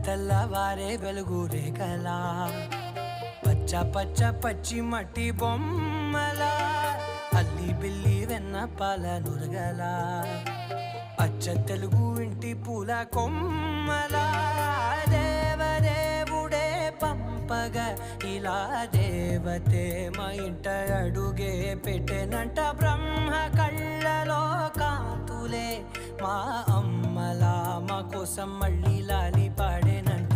తెల్లవారే వెలుగు రేఖలా పచ్చ పచ్చ పచ్చి మట్టి బొమ్మలా అల్లి బిల్లి వెన్న పాల నురగలా అచ్చ తెలుగు ఇంటి పూల కొమ్మలా దేవదేవుడే పంపగా ఇలా దేవతే మా ఇంట అడుగే పెట్టెనంట బ్రహ్మ కళ్ళలో కాంతులే మా అమ్మలా మా కోసం మళ్ళీ లాలి పాడేనంట.